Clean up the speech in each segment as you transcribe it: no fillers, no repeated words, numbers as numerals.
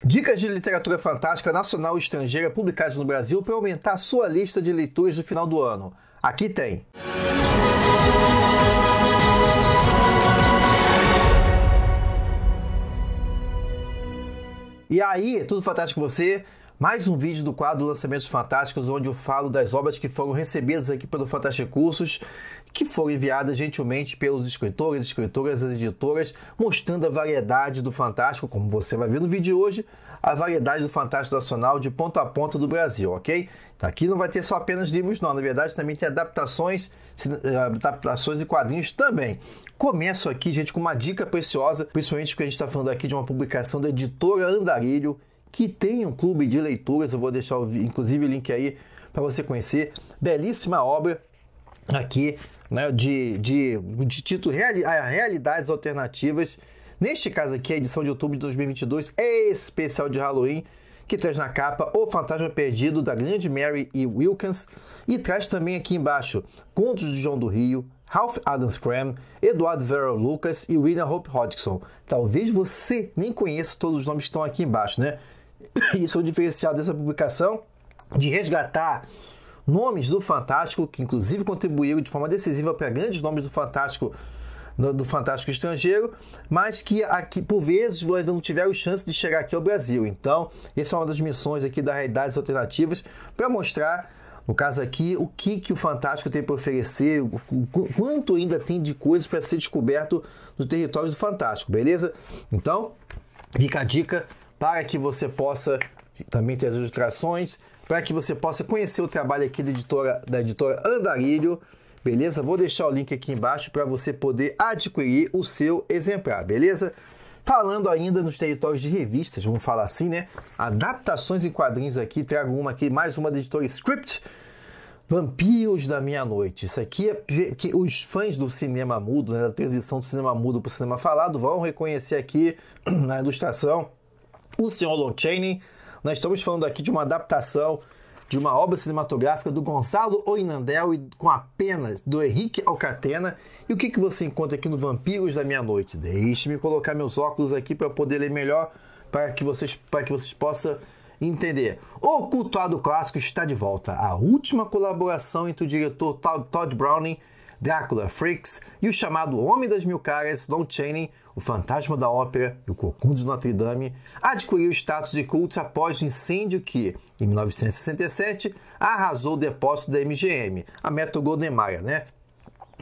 Dicas de literatura fantástica nacional e estrangeira publicadas no Brasil para aumentar a sua lista de leituras no final do ano. Aqui tem. E aí, tudo fantástico com você? Mais um vídeo do quadro Lançamentos Fantásticos, onde eu falo das obras que foram recebidas aqui pelo Fantástico Cursos, que foram enviadas gentilmente pelos escritores, escritoras, as editoras, mostrando a variedade do Fantástico, como você vai ver no vídeo de hoje, a variedade do Fantástico Nacional de ponta a ponta do Brasil, ok? Aqui não vai ter só apenas livros não, na verdade também tem adaptações e quadrinhos também. Começo aqui, gente, com uma dica preciosa, principalmente porque a gente está falando aqui de uma publicação da editora Andarilho, que tem um clube de leituras. Eu vou deixar inclusive o link aí para você conhecer. Belíssima obra aqui, né, de título Realidades Alternativas. Neste caso aqui, a edição de outubro de 2022 é especial de Halloween, que traz na capa O Fantasma Perdido, da grande Mary E. Wilkins, e traz também aqui embaixo Contos de João do Rio, Ralph Adams Cram, Eduardo Vera Lucas e William Hope Hodgson. Talvez você nem conheça todos os nomes que estão aqui embaixo, né? Isso é o diferencial dessa publicação, de resgatar nomes do Fantástico, que inclusive contribuíram de forma decisiva para grandes nomes do Fantástico estrangeiro, mas que aqui, por vezes, ainda não tiveram chance de chegar aqui ao Brasil. Então, essa é uma das missões aqui da Realidades Alternativas, para mostrar, no caso aqui, o que o Fantástico tem para oferecer, o quanto ainda tem de coisas para ser descoberto no território do Fantástico, beleza? Então, fica a dica para que você possa também ter as ilustrações, para que você possa conhecer o trabalho aqui da editora Andarilho, beleza? Vou deixar o link aqui embaixo para você poder adquirir o seu exemplar, beleza? Falando ainda nos territórios de revistas, vamos falar assim, né? Adaptações em quadrinhos aqui, trago uma aqui, mais uma da editora Script, Vampiros da Meia-Noite. Isso aqui é que os fãs do cinema mudo, né, da transição do cinema mudo para o cinema falado, vão reconhecer aqui na ilustração o Sr. Lon Chaney. Nós estamos falando aqui de uma adaptação de uma obra cinematográfica do Gonçalo Oinandel e com apenas do Henrique Alcatena. E o que você encontra aqui no Vampiros da Meia-Noite? Deixe-me colocar meus óculos aqui para poder ler melhor, para que vocês possam entender. O cultuado clássico está de volta. A última colaboração entre o diretor Todd Browning, Drácula Freaks, e o chamado Homem das Mil Caras, Lon Chaney, o Fantasma da Ópera e o Cocum de Notre Dame, adquiriu o status de culto após o incêndio que, em 1967, arrasou o depósito da MGM, a Metro-Goldwyn-Mayer, né?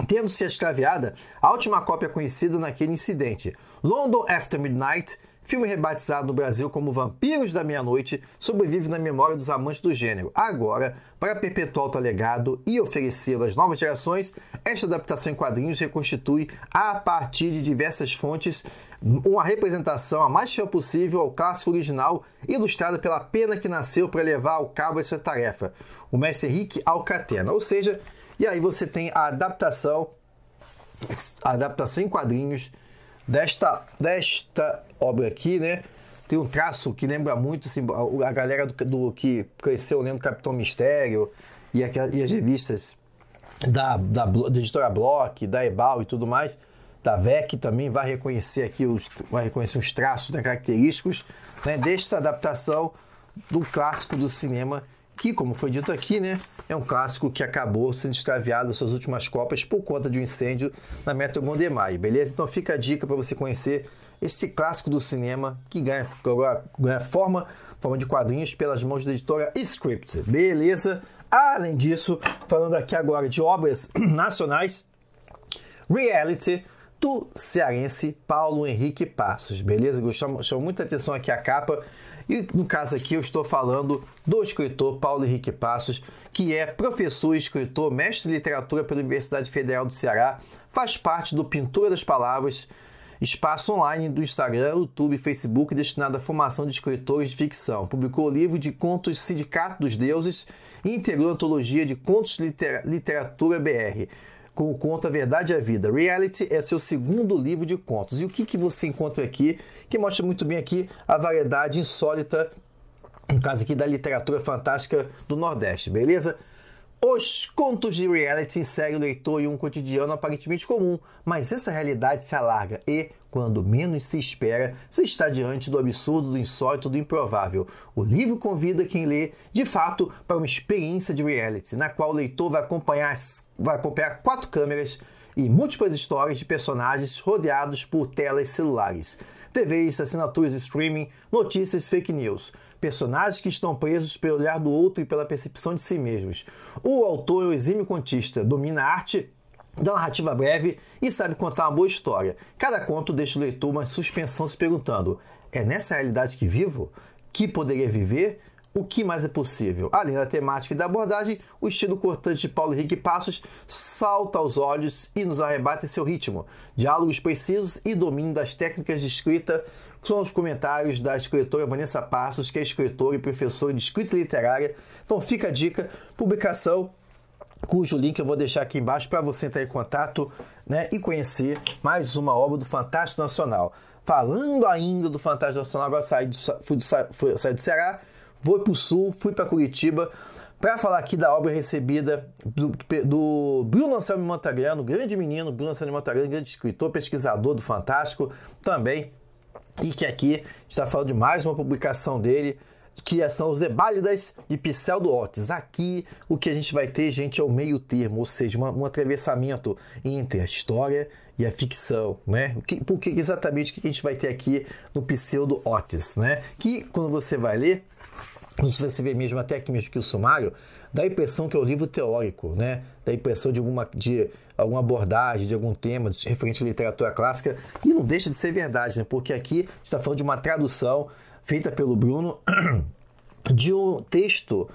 Tendo se extraviada a última cópia conhecida naquele incidente. London After Midnight, filme rebatizado no Brasil como Vampiros da Meia-Noite, sobrevive na memória dos amantes do gênero. Agora, para perpetuar o tal legado e oferecê-lo às novas gerações, esta adaptação em quadrinhos reconstitui, a partir de diversas fontes, uma representação a mais fiel possível ao clássico original, ilustrada pela pena que nasceu para levar ao cabo essa tarefa, o mestre Henrique Alcatena. Ou seja, e aí você tem a adaptação em quadrinhos desta obra aqui, né? Tem um traço que lembra muito assim, a galera do que cresceu lendo Capitão Mistério e as revistas da editora Block, da Ebal e tudo mais, da VEC também vai reconhecer os traços, né, característicos, né, desta adaptação do clássico do cinema, que, como foi dito aqui, né, é um clássico que acabou sendo extraviado das suas últimas cópias por conta de um incêndio na Metro-Goldwyn-Mayer, beleza? Então fica a dica para você conhecer esse clássico do cinema que ganha forma de quadrinhos pelas mãos da editora Script, beleza? Além disso, falando aqui agora de obras nacionais, Reality, do cearense Paulo Henrique Passos, beleza? Chama muita atenção aqui a capa. E no caso aqui eu estou falando do escritor Paulo Henrique Passos, que é professor e escritor, mestre de literatura pela Universidade Federal do Ceará, faz parte do Pintura das Palavras, espaço online do Instagram, YouTube e Facebook destinado à formação de escritores de ficção. Publicou o livro de contos Sindicato dos Deuses e integrou a antologia de contos de literatura BR, com o conto A Verdade e a Vida. Reality é seu segundo livro de contos. E o que você encontra aqui, que mostra muito bem aqui a variedade insólita, no caso aqui da literatura fantástica do Nordeste, beleza? Os contos de reality inserem o leitor em um cotidiano aparentemente comum, mas essa realidade se alarga e, quando menos se espera, se está diante do absurdo, do insólito, do improvável. O livro convida quem lê, de fato, para uma experiência de reality, na qual o leitor vai acompanhar 4 câmeras e múltiplas histórias de personagens rodeados por telas celulares, TVs, assinaturas de streaming, notícias, fake news. Personagens que estão presos pelo olhar do outro e pela percepção de si mesmos. O autor é um exímio contista, domina a arte da narrativa breve e sabe contar uma boa história. Cada conto deixa o leitor uma suspensão se perguntando: é nessa realidade que vivo? Que poderia viver? O que mais é possível? Além da temática e da abordagem, o estilo cortante de Paulo Henrique Passos salta aos olhos e nos arrebata em seu ritmo. Diálogos precisos e domínio das técnicas de escrita são os comentários da escritora Vanessa Passos, que é escritora e professora de escrita literária. Então fica a dica, publicação cujo link eu vou deixar aqui embaixo para você entrar em contato, né, e conhecer mais uma obra do Fantástico Nacional. Falando ainda do Fantástico Nacional, agora saí do Ceará, vou para o Sul, fui para Curitiba, para falar aqui da obra recebida do Bruno Anselmo Montagrano, grande menino, Bruno Anselmo Montagrano, grande escritor, pesquisador do Fantástico também, e que aqui está falando de mais uma publicação dele, que são os Zebálidas de Pseudo Otis. Aqui o que a gente vai ter, gente, é o meio termo, ou seja, um atravessamento entre a história e a ficção, né? Porque exatamente o que a gente vai ter aqui no Pseudo Otis, né? Que quando você vai ler, quando você vê mesmo até aqui mesmo que o sumário, dá a impressão que é um livro teórico, né? Dá a impressão de alguma abordagem, de algum tema referente à literatura clássica, e não deixa de ser verdade, né? Porque aqui está falando de uma tradução feita pelo Bruno de um texto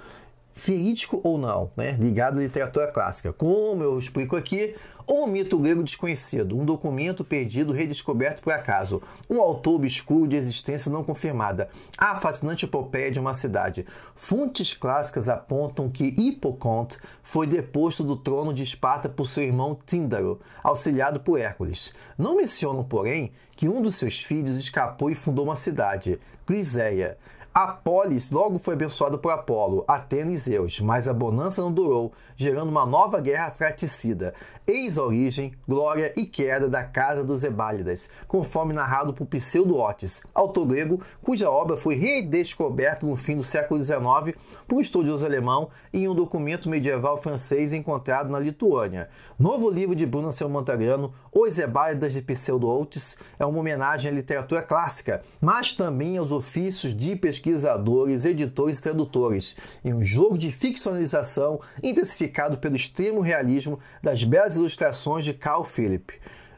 verídico ou não, né? Ligado à literatura clássica. Como eu explico aqui, um mito grego desconhecido, um documento perdido redescoberto por acaso, um autor obscuro de existência não confirmada, a fascinante epopeia de uma cidade. Fontes clássicas apontam que Hipoconte foi deposto do trono de Esparta por seu irmão Tíndaro, auxiliado por Hércules. Não mencionam, porém, que um dos seus filhos escapou e fundou uma cidade, Cliséia. A polis logo foi abençoada por Apolo, Atena e Zeus, mas a bonança não durou, gerando uma nova guerra fratricida. Eis a origem, glória e queda da Casa dos Zebálidas, conforme narrado por Pseudo Otis, autor grego cuja obra foi redescoberta no fim do século XIX por um estudioso alemão em um documento medieval francês encontrado na Lituânia. Novo livro de Bruno Anselmo Montagrano, Os Zebálidas de Pseudo Otis, é uma homenagem à literatura clássica, mas também aos ofícios de pesquisadores, editores e tradutores, em um jogo de ficcionalização intensificado pelo extremo realismo das belas ilustrações de Carl Philipp.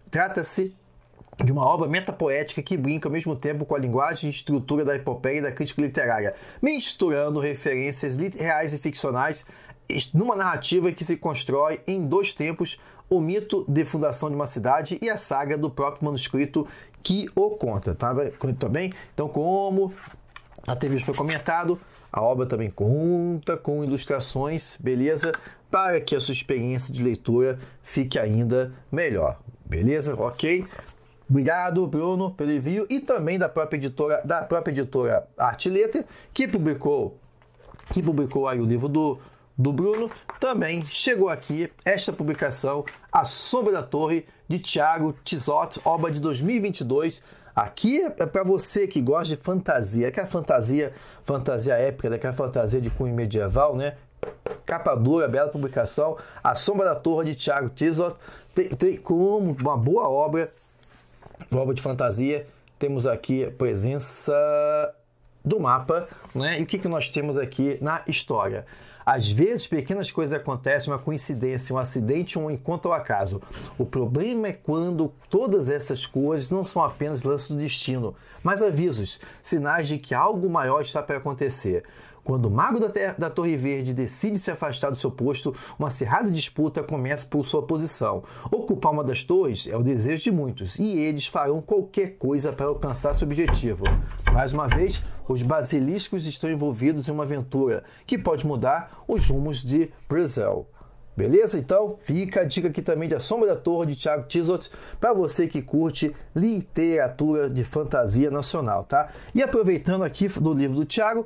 Trata-se de uma obra metapoética que brinca ao mesmo tempo com a linguagem e estrutura da epopeia e da crítica literária, misturando referências reais e ficcionais numa narrativa que se constrói em 2 tempos: o mito de fundação de uma cidade e a saga do próprio manuscrito que o conta. Tá bem? Então, como até mesmo foi comentado, a obra também conta com ilustrações, beleza? Para que a sua experiência de leitura fique ainda melhor, beleza? Ok? Obrigado, Bruno, pelo envio, e também da própria editora Arte e Letra, que publicou aí o livro do Bruno. Também chegou aqui esta publicação, A Sombra da Torre, de Thiago Tissot, obra de 2022. Aqui é para você que gosta de fantasia, aquela fantasia épica, daquela fantasia de cunho medieval, né? Capa dura, bela publicação, A Sombra da Torre, de Thiago Tissot. Tem como uma boa obra de fantasia. Temos aqui a presença do mapa, né? E o que nós temos aqui na história? Às vezes, pequenas coisas acontecem, uma coincidência, um acidente, um encontro ao acaso. O problema é quando todas essas coisas não são apenas lances do destino, mas avisos, sinais de que algo maior está para acontecer. Quando o mago da Torre Verde decide se afastar do seu posto, uma acirrada disputa começa por sua posição. Ocupar uma das torres é o desejo de muitos, e eles farão qualquer coisa para alcançar seu objetivo. Mais uma vez, os basiliscos estão envolvidos em uma aventura que pode mudar os rumos de Brazil. Beleza? Então, fica a dica aqui também de A Sombra da Torre, de Thiago Tissot, para você que curte literatura de fantasia nacional, tá? E aproveitando aqui do livro do Thiago,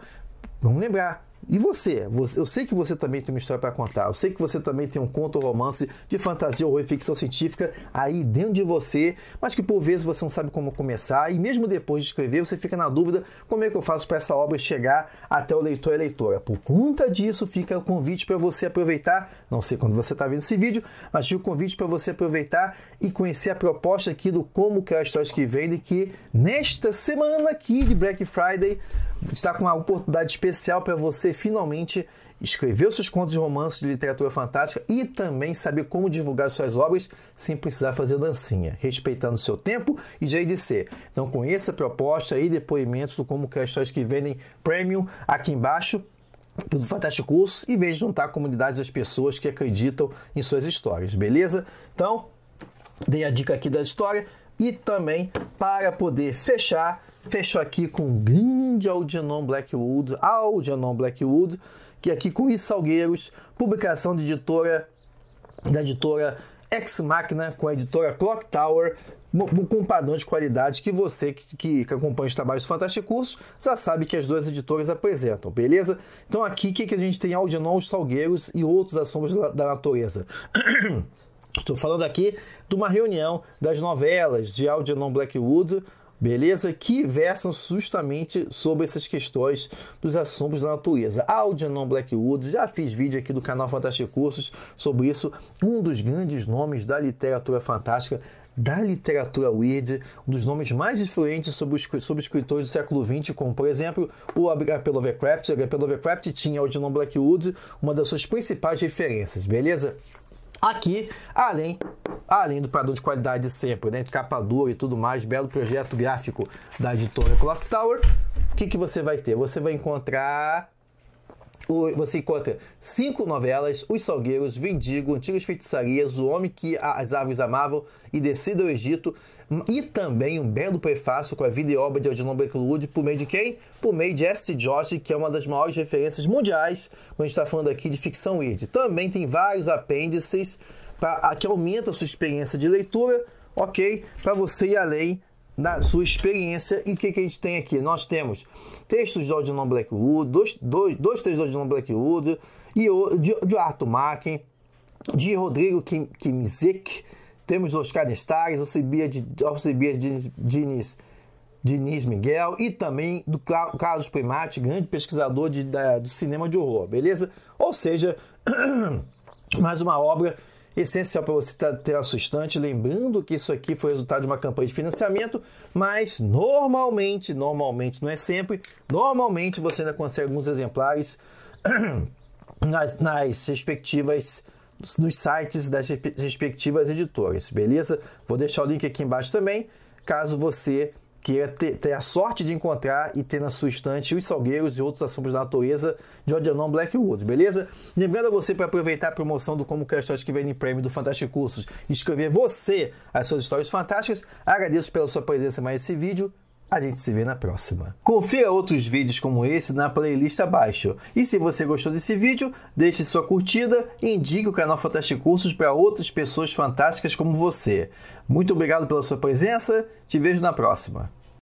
vamos lembrar, E você? Eu sei que você também tem uma história para contar. Eu sei que você também tem um conto ou romance de fantasia, horror e ficção científica aí dentro de você, mas que por vezes você não sabe como começar e mesmo depois de escrever você fica na dúvida como é que eu faço para essa obra chegar até o leitor e a leitora. Por conta disso fica o convite para você aproveitar, não sei quando você está vendo esse vídeo, mas fica o convite para você aproveitar e conhecer a proposta aqui do Como Criar Histórias que Vendem, que nesta semana aqui de Black Friday está com uma oportunidade especial para você finalmente escrever os seus contos de romance de literatura fantástica e também saber como divulgar suas obras sem precisar fazer dancinha, respeitando o seu tempo e jeito de ser. Então conheça a proposta e depoimentos do Como Criar Histórias que Vendem Premium aqui embaixo do Fantástico Curso e veja juntar a comunidade das pessoas que acreditam em suas histórias, beleza? Então, dei a dica aqui da história e também para poder fechar, fecho aqui com um grande Algernon Blackwood, que aqui com Luiz Salgueiros, publicação de da editora Ex Machina, com a editora Clock Tower, com um padrão de qualidade que você que acompanha os trabalhos do Fantástico Cursos já sabe que as duas editoras apresentam, beleza? Então aqui o que a gente tem? Algernon Salgueiros e outros assombros da natureza. Estou falando aqui de uma reunião das novelas de Algernon Blackwood, beleza? Que versam justamente sobre essas questões dos assombros da natureza. Algernon Blackwood, já fiz vídeo aqui do canal Fantástico Cursos sobre isso, um dos grandes nomes da literatura fantástica, da literatura weird, um dos nomes mais influentes sobre escritores do século XX, como, por exemplo, o H.P. Lovecraft. H.P. Lovecraft tinha Algernon Blackwood, uma das suas principais referências, beleza? Aqui, além do padrão de qualidade de sempre, né, de capa dura e tudo mais, belo projeto gráfico da editora Clock Tower, o que você vai ter? Você encontra 5 novelas: Os Salgueiros, Vendigo, Antigas Feitiçarias, O Homem que as Árvores Amavam e Descida ao Egito, e também um belo prefácio com a vida e obra de Algernon Blackwood, por meio de quem? Por meio de S.T. Josh, que é uma das maiores referências mundiais quando a gente está falando aqui de ficção weird. Também tem vários apêndices que aumentam a sua experiência de leitura, ok? Para você ir além da sua experiência. E o que a gente tem aqui? Nós temos textos de Algernon Blackwood, dois textos de Algernon Blackwood, e de Arthur Machen, de Rodrigo Kimzek. Temos Oscar Nestares, Alcibiades Diniz Miguel e também do Carlos Primati, grande pesquisador do cinema de horror, beleza? Ou seja, mais uma obra essencial para você ter na sua estante. Lembrando que isso aqui foi resultado de uma campanha de financiamento, mas normalmente, não é sempre, normalmente você ainda consegue alguns exemplares nas respectivas, nos sites das respectivas editoras, beleza? Vou deixar o link aqui embaixo também, caso você queira ter a sorte de encontrar e ter na sua estante Os Salgueiros e Outros Assombros da Natureza de Algernon Blackwood, beleza? Lembrando a você para aproveitar a promoção do Como Criar Histórias que Vendem Prêmio do Fantástico Cursos e escrever você as suas histórias fantásticas. Agradeço pela sua presença em mais esse vídeo. A gente se vê na próxima. Confira outros vídeos como esse na playlist abaixo. E se você gostou desse vídeo, deixe sua curtida e indique o canal Fantástico Cursos para outras pessoas fantásticas como você. Muito obrigado pela sua presença. Te vejo na próxima.